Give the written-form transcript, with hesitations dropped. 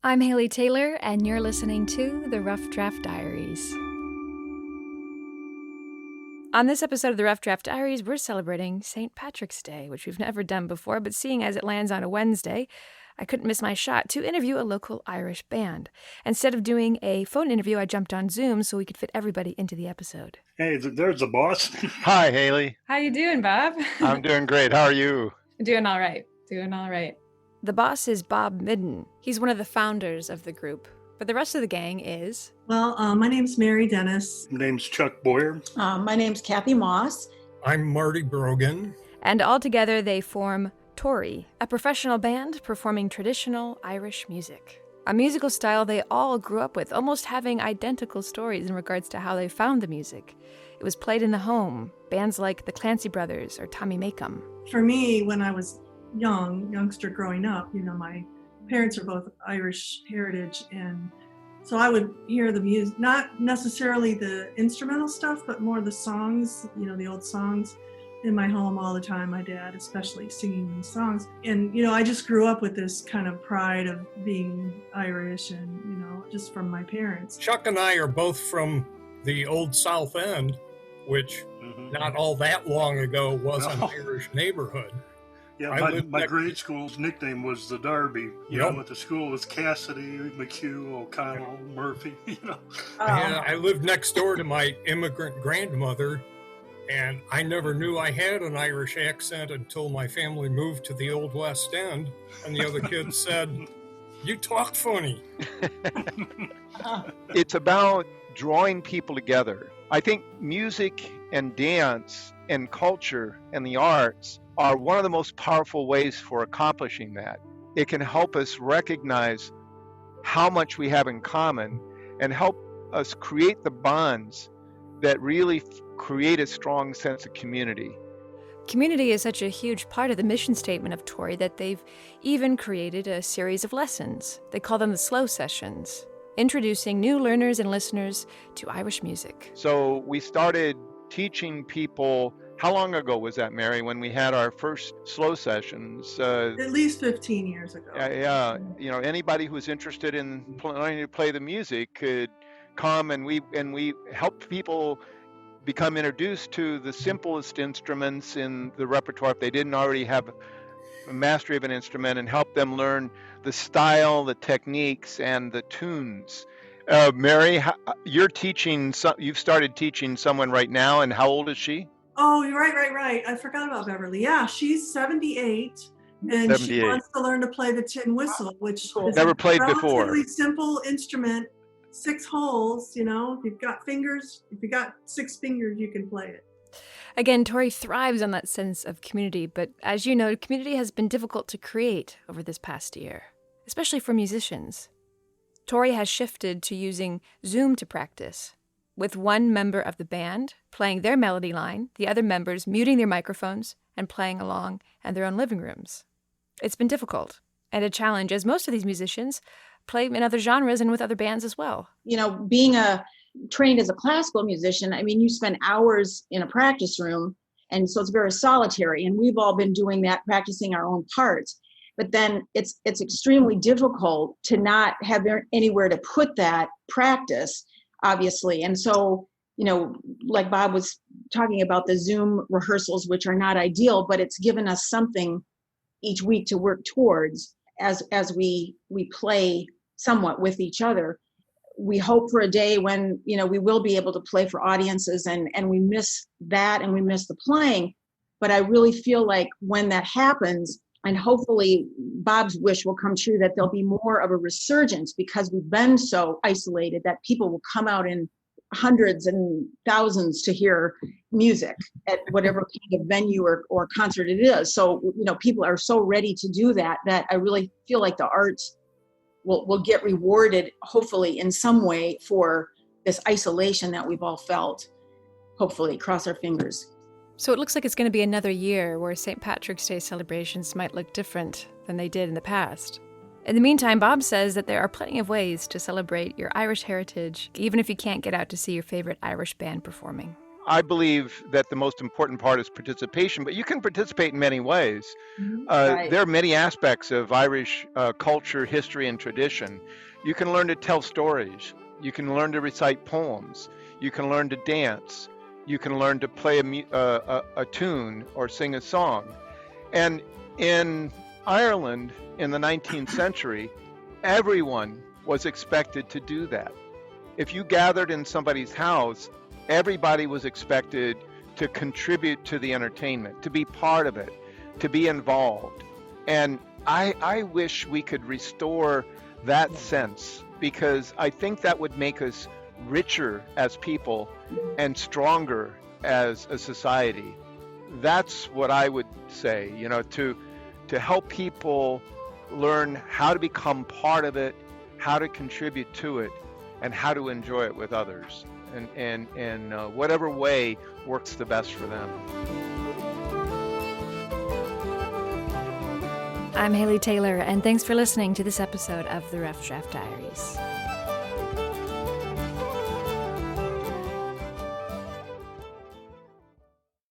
I'm Haley Taylor, and you're listening to the Rough Draft Diaries. On this episode of the Rough Draft Diaries, we're celebrating St. Patrick's Day, which we've never done before, but seeing as it lands on a Wednesday, I couldn't miss my shot to interview a local Irish band. Instead of doing a phone interview, I jumped on Zoom so we could fit everybody into the episode. Hey, there's the boss. Hi, Haley. How you doing, Bob? I'm doing great. How are you? Doing all right. The boss is Bob Midden. He's one of the founders of the group. But the rest of the gang is... Well, my name's Mary Dennis. My name's Chuck Boyer. My name's Kathy Moss. I'm Marty Brogan. And all together they form Toraigh, a professional band performing traditional Irish music. A musical style they all grew up with, almost having identical stories in regards to how they found the music. It was played in the home, bands like the Clancy Brothers or Tommy Makem. For me, when I was youngster growing up, my parents are both Irish heritage, and so I would hear the music, not necessarily the instrumental stuff, but more the songs, the old songs in my home all the time, my dad especially singing these songs. And, I just grew up with this kind of pride of being Irish and, just from my parents. Chuck and I are both from the old South End, which not all that long ago was an Irish neighborhood. Yeah, my grade school's nickname was the Derby. I went to school with Cassidy, McHugh, O'Connell, Murphy, I lived next door to my immigrant grandmother, and I never knew I had an Irish accent until my family moved to the Old West End, and the other kids said, "You talk funny." It's about drawing people together. I think music and dance and culture and the arts are one of the most powerful ways for accomplishing that. It can help us recognize how much we have in common and help us create the bonds that really create a strong sense of community. Community is such a huge part of the mission statement of Toraigh that they've even created a series of lessons. They call them the slow sessions, introducing new learners and listeners to Irish music. So we started teaching people. How long ago was that, Mary, when we had our first slow sessions? At least 15 years ago. Yeah. Anybody who's interested in learning to play the music could come, and we helped people become introduced to the simplest instruments in the repertoire if they didn't already have a mastery of an instrument, and help them learn the style, the techniques, and the tunes. Mary, you're teaching. You've started teaching someone right now, and how old is she? Oh, you're right. I forgot about Beverly. Yeah, she's 78, and she wants to learn to play the tin whistle, which is never played before. Relatively simple instrument, 6 holes. If you've got fingers, if you got 6 fingers, you can play it. Again, Toraigh thrives on that sense of community, but as you know, community has been difficult to create over this past year, especially for musicians. Toraigh has shifted to using Zoom to practice, with one member of the band playing their melody line, the other members muting their microphones and playing along in their own living rooms. It's been difficult and a challenge, as most of these musicians play in other genres and with other bands as well. Being trained as a classical musician, you spend hours in a practice room, and so it's very solitary, and we've all been doing that, practicing our own parts. But then it's extremely difficult to not have anywhere to put that practice, obviously. And so, like Bob was talking about the Zoom rehearsals, which are not ideal, but it's given us something each week to work towards as we play somewhat with each other. We hope for a day when, we will be able to play for audiences, and we miss that and we miss the playing. But I really feel like when that happens, and hopefully Bob's wish will come true, that there'll be more of a resurgence, because we've been so isolated that people will come out in hundreds and thousands to hear music at whatever kind of venue or concert it is. So, people are so ready to do that I really feel like the arts will get rewarded, hopefully in some way, for this isolation that we've all felt. Hopefully, cross our fingers. So it looks like it's going to be another year where St. Patrick's Day celebrations might look different than they did in the past. In the meantime, Bob says that there are plenty of ways to celebrate your Irish heritage, even if you can't get out to see your favorite Irish band performing. I believe that the most important part is participation, but you can participate in many ways. Right. There are many aspects of Irish culture, history, and tradition. You can learn to tell stories. You can learn to recite poems. You can learn to dance. You can learn to play a tune or sing a song. And in Ireland in the 19th century, everyone was expected to do that. If you gathered in somebody's house, everybody was expected to contribute to the entertainment, to be part of it, to be involved. And I wish we could restore that sense, because I think that would make us richer as people and stronger as a society. That's what I would say, to help people learn how to become part of it, how to contribute to it, and how to enjoy it with others, and whatever way works the best for them. I'm Haley Taylor, and thanks for listening to this episode of the Rough Draft Diaries.